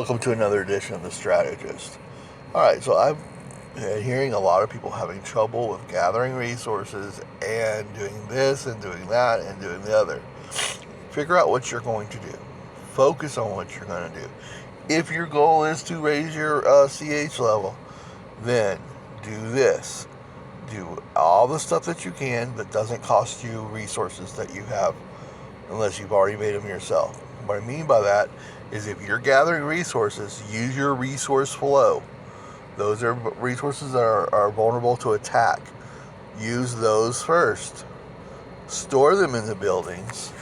Welcome to another edition of The Strategist. Alright, so I've been hearing a lot of people having trouble with gathering resources and doing this and doing that and doing the other. Figure out what you're going to do. Focus on what you're going to do. If your goal is to raise your CH level, then do this. Do all the stuff that you can that doesn't cost you resources that you have unless you've already made them yourself. What I mean by that is if you're gathering resources, use your resource flow. Those are resources that are vulnerable to attack. Use those first. Store them in the buildings.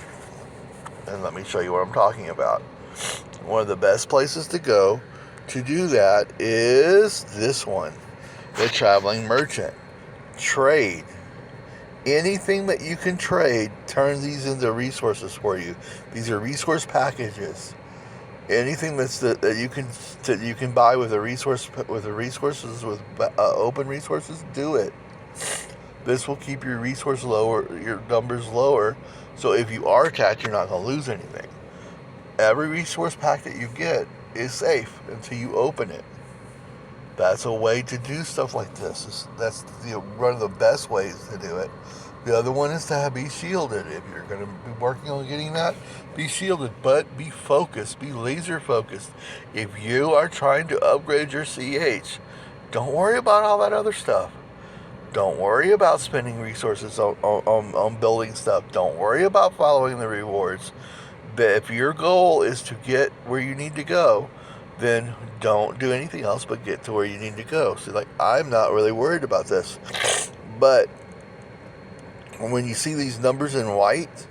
And let me show you what I'm talking about. One of the best places to go to do that is this one, the Traveling Merchant. Trade. Anything that you can trade, turn these into resources for you. These are resource packages. Anything that you can buy with open resources, do it. This will keep your your numbers lower. So if you are attacked, you're not going to lose anything. Every resource pack that you get is safe until you open it. That's a way to do stuff like this. That's one of the best ways to do it. The other one is to be shielded. If you're going to be working on getting that, be shielded, but be focused, be laser focused. If you are trying to upgrade your CH, don't worry about all that other stuff. Don't worry about spending resources on building stuff. Don't worry about following the rewards. But if your goal is to get where you need to go, then don't do anything else but get to where you need to go. So, I'm not really worried about this. But when you see these numbers in white,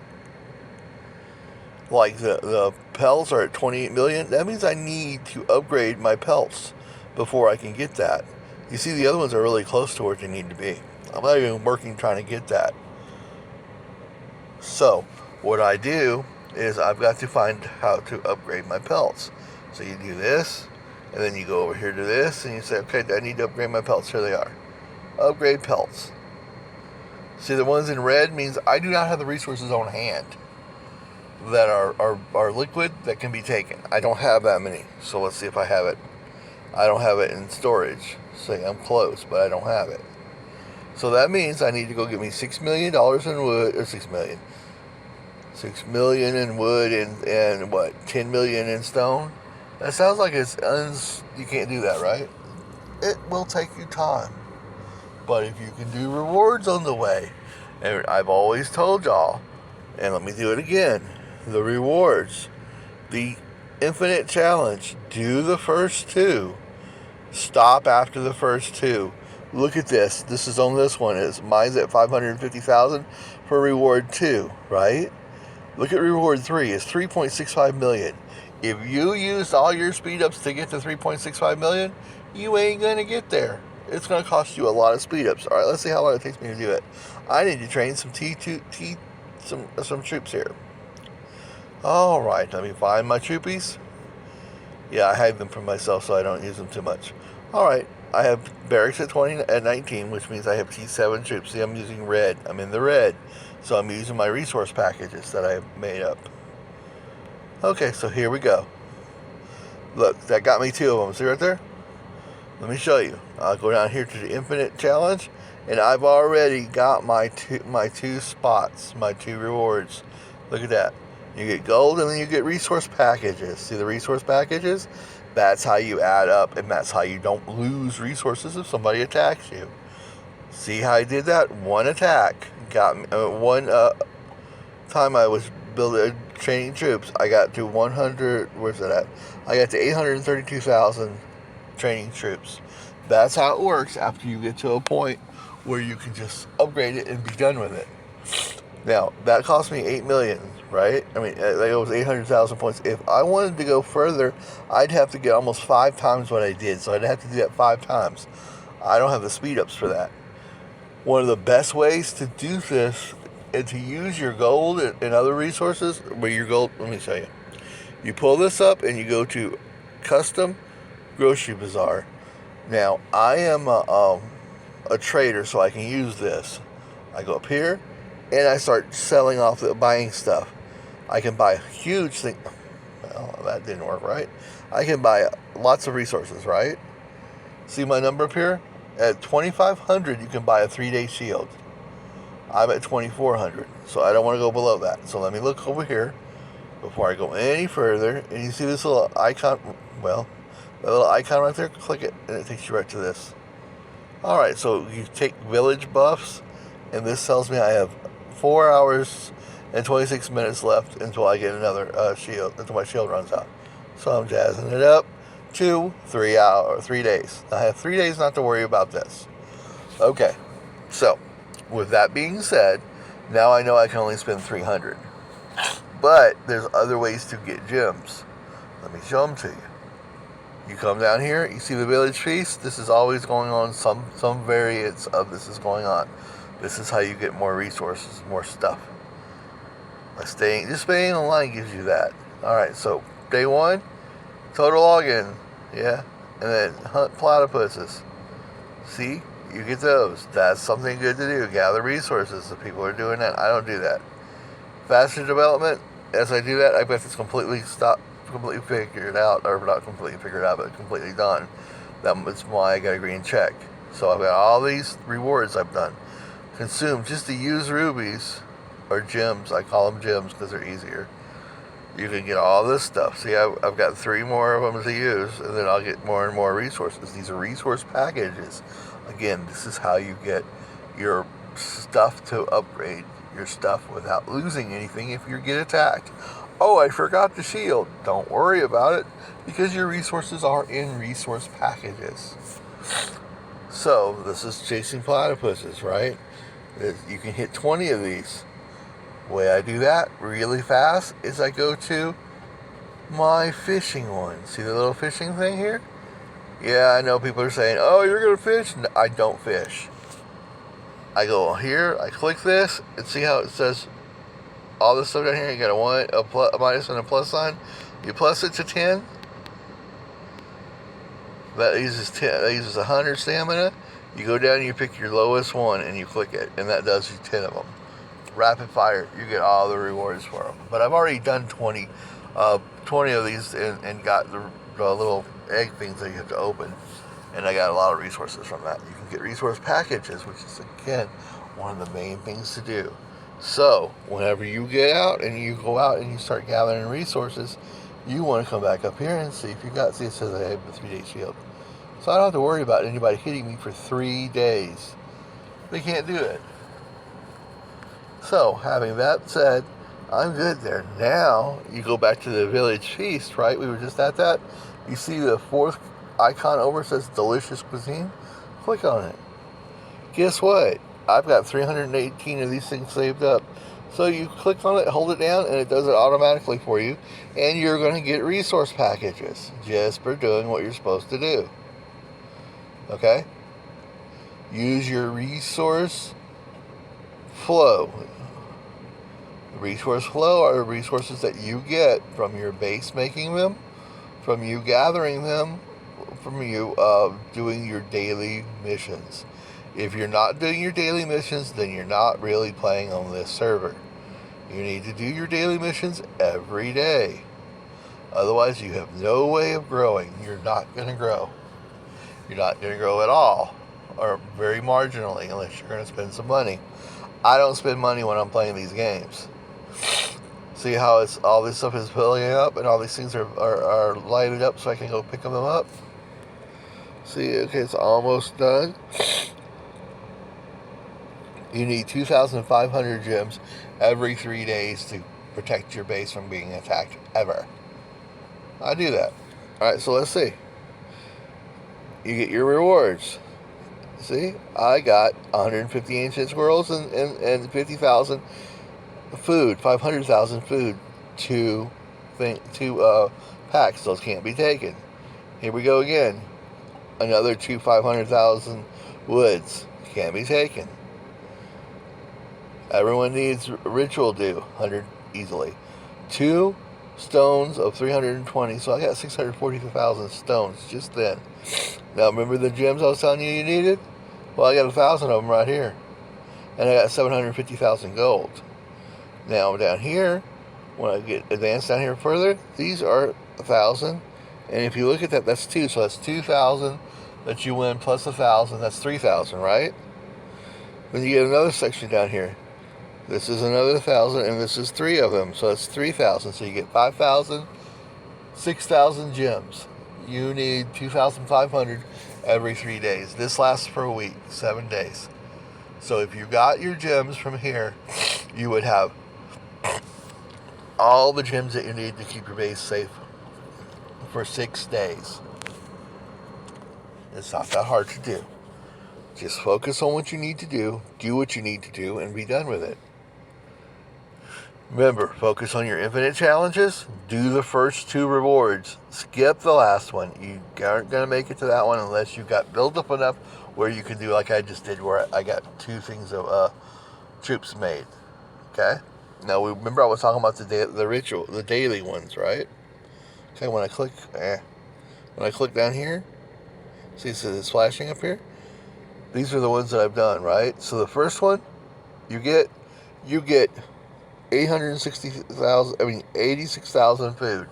like the pelts are at 28 million, that means I need to upgrade my pelts before I can get that. You see, the other ones are really close to where they need to be. I'm not even working trying to get that. So, what I do is I've got to find how to upgrade my pelts. So you do this, and then you go over here to this, and you say, okay, I need to upgrade my pelts. Here they are. Upgrade pelts. See, the ones in red means I do not have the resources on hand that are liquid that can be taken. I don't have that many. So let's see if I have it. I don't have it in storage. Say I'm close, but I don't have it. So that means I need to go get me $6 million in wood, or $6 million in wood and what, 10 million in stone? That sounds like you can't do that, right? It will take you time. But if you can do rewards on the way, and I've always told y'all, and let me do it again, the rewards, the infinite challenge, do the first two. Stop after the first two. Look at this. This is on this one. Mine's at 550,000 for reward 2, right? Look at reward 3. It's 3.65 million. If you used all your speed ups to get to 3.65 million, you ain't going to get there. It's going to cost you a lot of speed ups. All right, let's see how long it takes me to do it. I need to train some some troops here. All right, let me find my troopies. Yeah, I hide them for myself so I don't use them too much. All right, I have barracks at 19, which means I have T7 troops. See, I'm using red. I'm in the red. So I'm using my resource packages that I made up. Okay, so here we go. Look, that got me 2 of them. See right there? Let me show you. I'll go down here to the infinite challenge, and I've already got my two spots, my 2 rewards. Look at that. You get gold, and then you get resource packages. See the resource packages? That's how you add up, and that's how you don't lose resources if somebody attacks you. See how I did that? One attack got me. One time I was training troops, I got to 100. Where's it at? I got to 832,000 training troops. That's how it works after you get to a point where you can just upgrade it and be done with it. Now, that cost me 8 million, right? I mean, that was 800,000 points. If I wanted to go further, I'd have to get almost 5 times what I did. So I'd have to do that 5 times. I don't have the speed ups for that. One of the best ways to do this is to use your gold and other resources. Where your gold, let me show you. You pull this up and you go to Custom Grocery Bazaar. Now, I am a trader, so I can use this. I go up here, and I start selling off, buying stuff. I can buy huge things. Well, Oh, that didn't work right. I can buy lots of resources, right? See my number up here? At 2,500, you can buy a 3-day shield. I'm at 2,400, so I don't want to go below that. So let me look over here before I go any further. And you see this little icon? Well, that little icon right there, click it, and it takes you right to this. Alright, so you take village buffs, and this tells me I have 4 hours and 26 minutes left until I get another shield, until my shield runs out. So I'm jazzing it up to 3 days. I have 3 days not to worry about this. Okay, so with that being said, now I know I can only spend 300. But there's other ways to get gems. Let me show them to you. You come down here, you see the village feast. This is always going on. Some variants of this is going on. This is how you get more resources, more stuff. Just staying online gives you that. Alright, so day 1, total login. Yeah. And then hunt platypuses. See? You get those. That's something good to do. Gather resources. If people are doing that, I don't do that. Faster development. As I do that, I bet it's completely figured out, or not completely figured out, but completely done. That's why I got a green check. So I've got all these rewards I've done. Consume just to use rubies, or gems. I call them gems because they're easier. You can get all this stuff. See, I've got 3 more of them to use, and then I'll get more and more resources. These are resource packages. Again, this is how you get your stuff to upgrade your stuff without losing anything if you get attacked. Oh, I forgot the shield. Don't worry about it, because your resources are in resource packages. So, this is chasing platypuses, right? You can hit 20 of these. The way I do that really fast is I go to my fishing one. See the little fishing thing here? Yeah, I know people are saying, oh, you're going to fish? No, I don't fish. I go here, I click this, and see how it says all this stuff down here. You got a minus, and a plus sign. You plus it to 10. That uses 10. That uses 100 stamina. You go down and you pick your lowest one and you click it, and that does you 10 of them. Rapid fire, you get all the rewards for them. But I've already done 20 of these and got the little egg things that you have to open, and I got a lot of resources from that. You can get resource packages, which is again one of the main things to do. So whenever you get out and you go out and you start gathering resources, you want to come back up here and see if you got. See, it says I have a 3-day shield, so I don't have to worry about anybody hitting me for 3 days. They can't do it. So, having that said, I'm good there. Now, you go back to the village feast, right? We were just at that. You see the 4th icon over says delicious cuisine? Click on it. Guess what? I've got 318 of these things saved up. So you click on it, hold it down, and it does it automatically for you. And you're going to get resource packages just for doing what you're supposed to do. Okay? Use your resource flow. Resource flow are resources that you get from your base making them, from you gathering them, from you doing your daily missions. If you're not doing your daily missions, then you're not really playing on this server. You need to do your daily missions every day. Otherwise, you have no way of growing. You're not going to grow. You're not going to grow at all, or very marginally, unless you're going to spend some money. I don't spend money when I'm playing these games. See how it's all this stuff is filling up, and all these things are lighted up so I can go pick them up? See, okay, it's almost done. You need 2,500 gems every 3 days to protect your base from being attacked ever. I do that. Alright, so let's see. You get your rewards. See, I got 150 ancient squirrels and 50,000 food, 500,000 food, two packs. Those can't be taken. Here we go again. Another 500,000 woods can't be taken. Everyone needs ritual dew, 100 easily. 2 stones of 320, so I got 640,000 stones just then. Now remember the gems I was telling you needed? Well, I got 1,000 of them right here. And I got 750,000 gold. Now down here, When I get advanced down here further, these are 1,000. And if you look at that, that's 2. So that's 2,000 that you win plus 1,000. That's 3,000, right? Then you get another section down here. This is another 1,000, and this is 3 of them. So that's 3,000. So you get 5,000, 6,000 gems. You need 2,500 every 3 days. This lasts for a week, 7 days. So if you got your gems from here, you would have all the gems that you need to keep your base safe for 6 days. It's not that hard to do. Just focus on what you need to do what you need to do, and be done with it. Remember, focus on your infinite challenges. Do the first 2 rewards. Skip the last one. You aren't going to make it to that one unless you've got built up enough where you can do like I just did, where I got 2 things of troops made. Okay? Now, remember I was talking about the ritual, the daily ones, right? Okay, when I click down here, see it's flashing up here? These are the ones that I've done, right? So the first one, you get 86,000 food.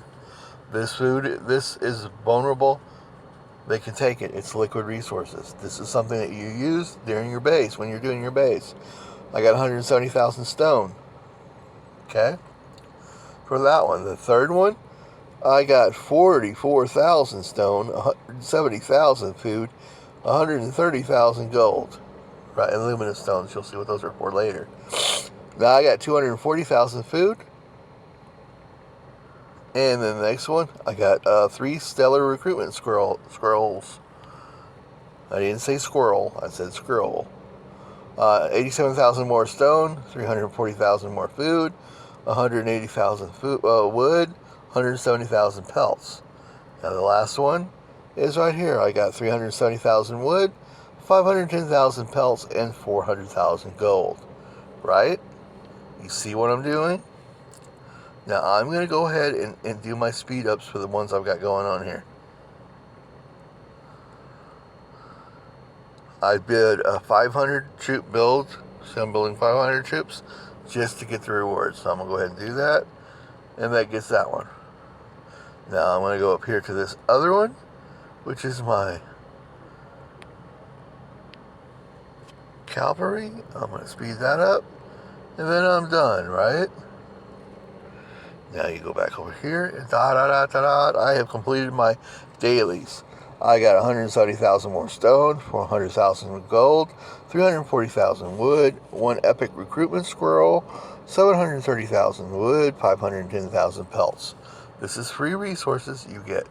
This is vulnerable. They can take it. It's liquid resources. This is something that you use during your base, when you're doing your base. I got 170,000 stone. Okay? For that one. The third one, I got 44,000 stone, 170,000 food, 130,000 gold. Right, and luminous stones. You'll see what those are for later. Now I got 240,000 food. And then the next one, I got 3 stellar recruitment scrolls. I didn't say squirrel, I said scroll. 87,000 more stone, 340,000 more food, 180,000 wood, 170,000 pelts. Now the last one is right here. I got 370,000 wood, 510,000 pelts, and 400,000 gold. Right? You see what I'm doing? Now I'm going to go ahead and do my speed ups for the ones I've got going on here. I bid a 500 troop build, so I'm building 500 troops just to get the rewards. So I'm going to go ahead and do that, and that gets that one. Now I'm going to go up here to this other one, which is my cavalry. I'm going to speed that up, and then I'm done, right? Now you go back over here, and I have completed my dailies. I got 170,000 more stone, 400,000 gold, 340,000 wood, 1 epic recruitment scroll, 730,000 wood, 510,000 pelts. This is free resources you get.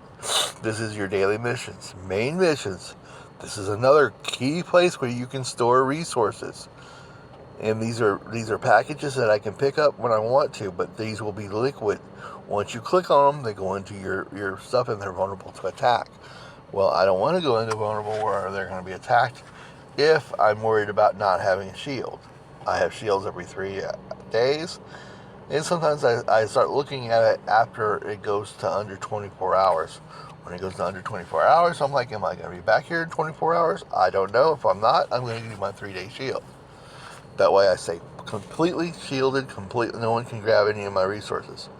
This is your daily missions, main missions. This is another key place where you can store resources. And these are packages that I can pick up when I want to, but these will be liquid. Once you click on them, they go into your stuff, and they're vulnerable to attack. Well, I don't want to go into vulnerable where they're going to be attacked if I'm worried about not having a shield. I have shields every 3 days, and sometimes I start looking at it after it goes to under 24 hours. When it goes to under 24 hours, I'm like, am I going to be back here in 24 hours? I don't know. If I'm not, I'm going to do my 3-day shield. That way I stay completely shielded, no one can grab any of my resources.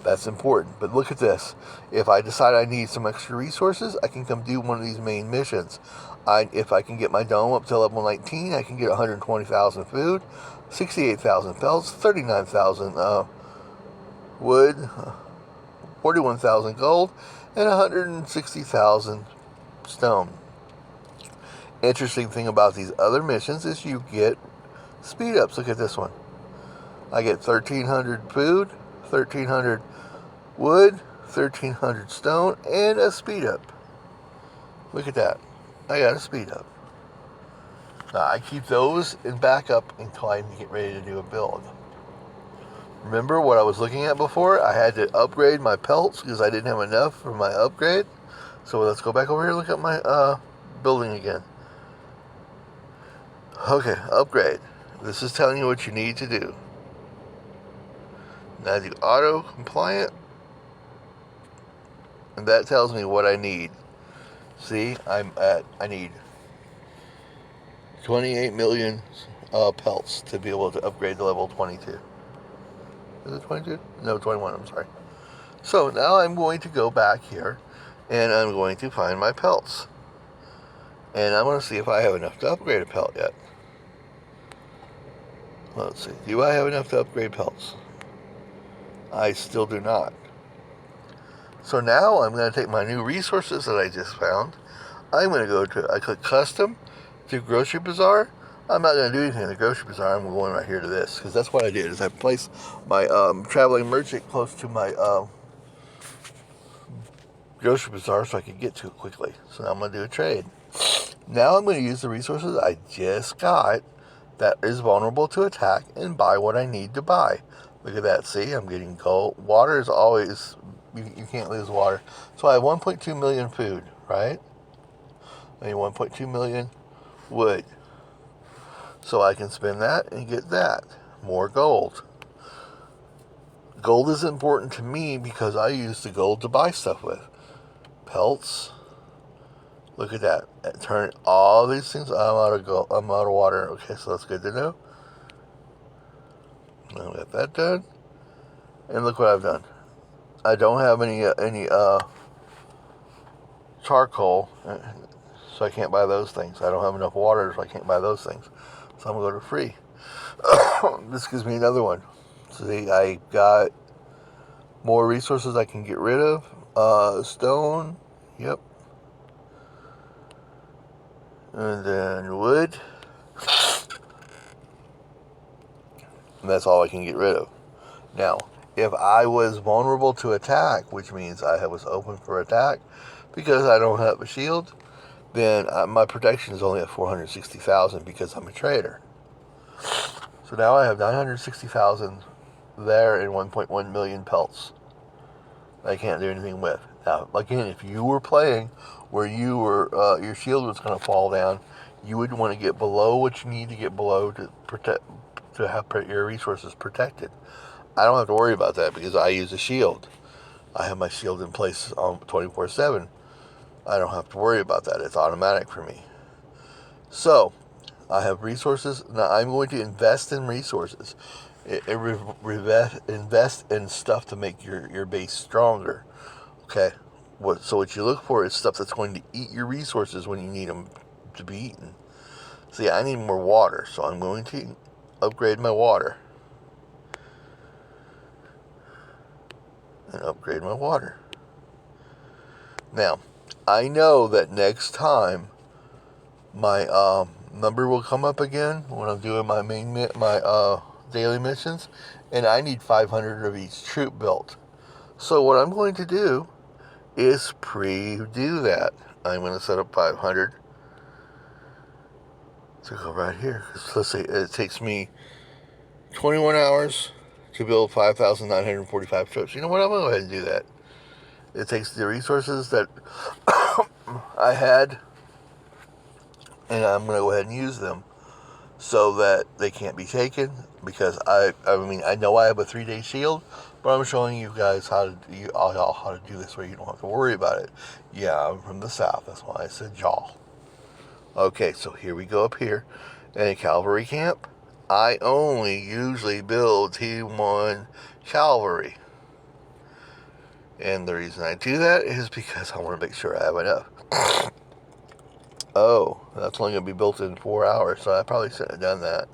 That's important. But look at this. If I decide I need some extra resources, I can come do one of these main missions. If I can get my dome up to level 19, I can get 120,000 food, 68,000 pelts, 39,000 wood, 41,000 gold, and 160,000 stone. Interesting thing about these other missions is you get speed ups. Look at this one. I get 1,300 food, 1,300 wood, 1,300 stone, and a speed up. Look at that. I got a speed up. Now, I keep those in backup until I get ready to do a build. Remember what I was looking at before? I had to upgrade my pelts because I didn't have enough for my upgrade. So let's go back over here and look at my building again. Okay, upgrade. This is telling you what you need to do. Now do auto compliant, and that tells me what I need. See, I need 28 million pelts to be able to upgrade to level 22. Is it 22? No, 21, I'm sorry. So now I'm going to go back here, and I'm going to find my pelts. And I'm going to see if I have enough to upgrade a pelt yet. Let's see. Do I have enough to upgrade pelts? I still do not. So now I'm going to take my new resources that I just found. I'm going to go to, I click custom to Grocery Bazaar. I'm not going to do anything in the Grocery Bazaar. I'm going right here to this, because that's what I did, is I placed my traveling merchant close to my Grocery Bazaar so I could get to it quickly. So now I'm going to do a trade. Now I'm going to use the resources I just got that is vulnerable to attack and buy what I need to buy. Look at that. See, I'm getting gold. Water is always, you can't lose water. So I have 1.2 million food, right? I need 1.2 million wood. So I can spend that and get that. More gold. Gold is important to me because I use the gold to buy stuff with. Pelts. Look at that. Turn all these things. I'm out of gold. I'm out of water. Okay, so that's good to know. I got that done. And look what I've done. I don't have any charcoal, so I can't buy those things. I don't have enough water, so I can't buy those things. So I'm going to go to free. This gives me another one. See, I got more resources I can get rid of. Stone. Yep. And then wood. And that's all I can get rid of. Now, if I was vulnerable to attack, which means I was open for attack, because I don't have a shield, then my protection is only at 460,000 because I'm a trader. So now I have 960,000 there and 1.1 million pelts I can't do anything with. Now, again, if you were playing where you were your shield was going to fall down, you would want to get below what you need to get below to protect, to have your resources protected. I don't have to worry about that because I use a shield. I have my shield in place 24/7. I don't have to worry about that. It's automatic for me. So, I have resources. Now, I'm going to invest in resources. Invest in stuff to make your base stronger. Okay? So what you look for is stuff that's going to eat your resources when you need them to be eaten. See, I need more water, so I'm going to upgrade my water. And upgrade my water. Now, I know that next time my number will come up again when I'm doing my daily missions, and I need 500 of each troop built. So what I'm going to do is pre-do that. I'm going to set up 500 to go right here. Let's say it takes me 21 hours to build 5,945 troops. You know what? I'm going to go ahead and do that. It takes the resources that I had, and I'm going to go ahead and use them so that they can't be taken, because I know I have a 3-day shield, but I'm showing you guys how to do this where you don't have to worry about it. Yeah, I'm from the south. That's why I said y'all. Okay, so here we go up here. In a cavalry camp, I only usually build T1 cavalry. And the reason I do that is because I want to make sure I have enough. Oh, that's only going to be built in 4 hours, so I probably shouldn't have done that.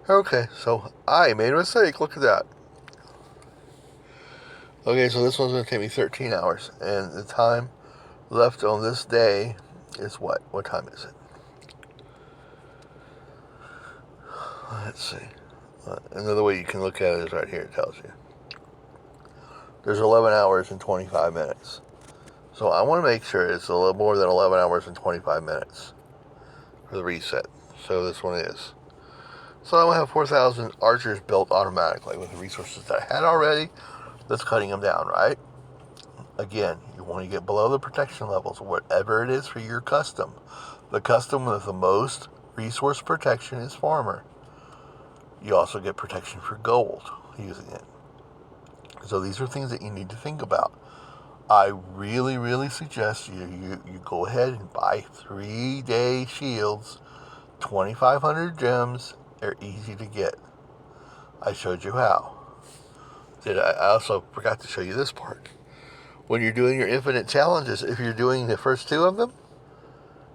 Okay, so I made a mistake. Look at that. Okay, so this one's going to take me 13 hours, and the time left on this day is what? What time is it? Let's see. Another way you can look at it is right here. It tells you. There's 11 hours and 25 minutes. So I want to make sure it's a little more than 11 hours and 25 minutes for the reset. So this one is. So I'm going to have 4,000 archers built automatically with the resources that I had already. That's cutting them down, right? Again, you want to get below the protection levels, whatever it is for your custom. The custom with the most resource protection is farmer. You also get protection for gold using it. So these are things that you need to think about. I really, really suggest you go ahead and buy 3-day shields, 2,500 gems. They're easy to get. I showed you how. I also forgot to show you this part. When you're doing your infinite challenges, if you're doing the first 2 of them,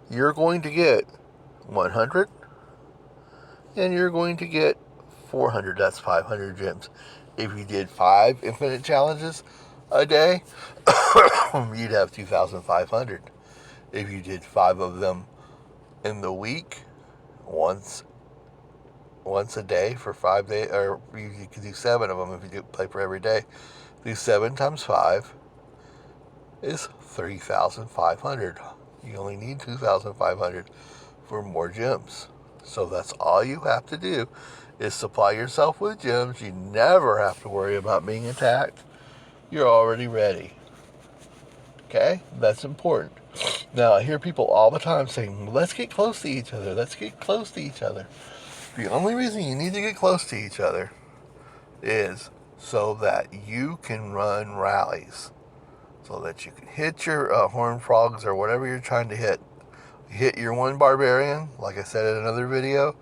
you're going to get 100 and you're going to get 400. That's 500 gems. If you did 5 infinite challenges a day, you'd have 2,500. If you did 5 of them in the week, once a day for 5 days, or you could do 7 of them if you play for every day. Do 7 times 5 is 3,500. You only need 2,500 for more gems. So that's all you have to do is supply yourself with gems. You never have to worry about being attacked. You're already ready. Okay? That's important. Now, I hear people all the time saying, let's get close to each other. Let's get close to each other. The only reason you need to get close to each other is so that you can run rallies. So that you can hit your horned frogs or whatever you're trying to hit. Hit your 1 barbarian, like I said in another video.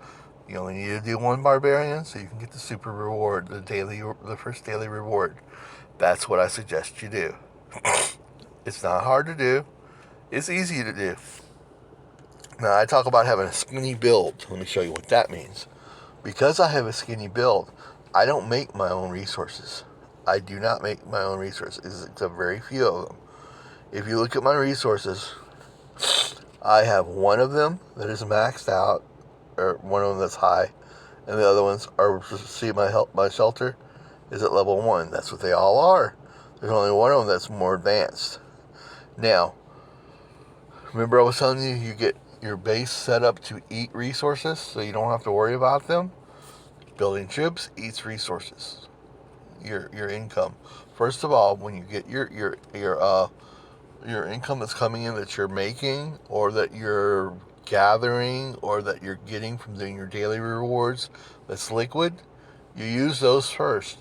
You only need to do 1 barbarian so you can get the super reward, the first daily reward. That's what I suggest you do. It's not hard to do. It's easy to do. Now, I talk about having a skinny build. Let me show you what that means. Because I have a skinny build, I don't make my own resources. I do not make my own resources, except very few of them. If you look at my resources, I have 1 of them that is maxed out, or 1 of them that's high, and the other ones are, see my shelter is at level 1. That's what they all are. There's only 1 of them that's more advanced. Now, remember I was telling you, you get your base set up to eat resources, so you don't have to worry about them? Building ships eats resources. Your income. First of all, when you get your income that's coming in that you're making, or that you're gathering, or that you're getting from doing your daily rewards that's liquid, you use those first.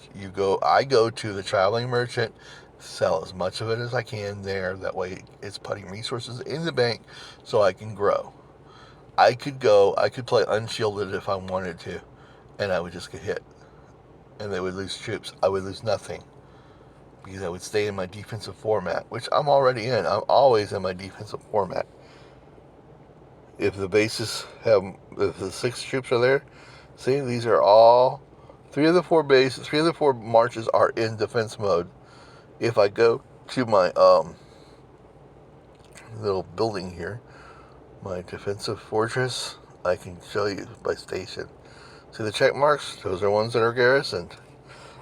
I go to the traveling merchant, sell as much of it as I can there. That way it's putting resources in the bank so I can grow. I could play unshielded if I wanted to, and I would just get hit. And they would lose troops. I would lose nothing. Because I would stay in my defensive format, which I'm already in. I'm always in my defensive format. If the 6 troops are there, see, these are all, 3 of the 4 marches are in defense mode. If I go to my little building here, my defensive fortress, I can show you by station. See the check marks? Those are ones that are garrisoned.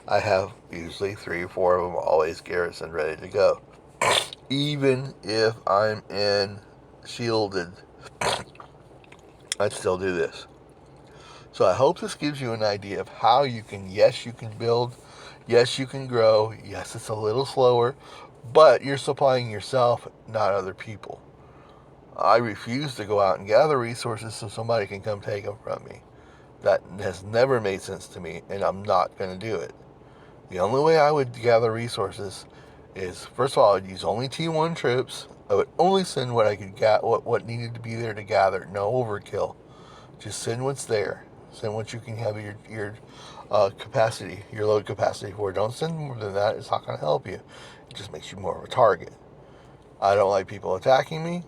I have usually 3 or 4 of them always garrisoned, ready to go. Even if I'm in shielded, I'd still do this. So I hope this gives you an idea of how you can build, yes, you can grow, yes, it's a little slower, but you're supplying yourself, not other people. I refuse to go out and gather resources so somebody can come take them from me. That has never made sense to me, and I'm not going to do it. The only way I would gather resources is, first of all, I'd use only T1 troops. I would only send what I could what needed to be there to gather. No overkill. Just send what's there. Send what you can have your capacity, your load capacity for. Don't send more than that. It's not going to help you. It just makes you more of a target. I don't like people attacking me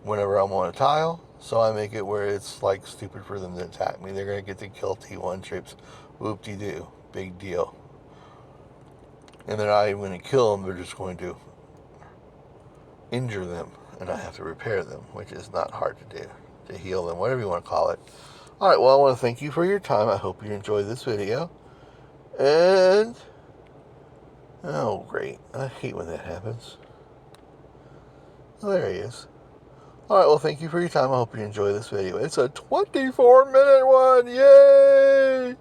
whenever I'm on a tile, so I make it where it's like stupid for them to attack me. They're going to get to kill T1 troops. Whoop-de-doo. Big deal. And they're not even going to kill them. They're just going to injure them, and I have to repair them, which is not hard to do. To heal them, whatever you want to call it. Alright, well, I want to thank you for your time. I hope you enjoyed this video. And, oh, great. I hate when that happens. Oh, there he is. Alright, well, thank you for your time. I hope you enjoy this video. It's a 24-minute one. Yay!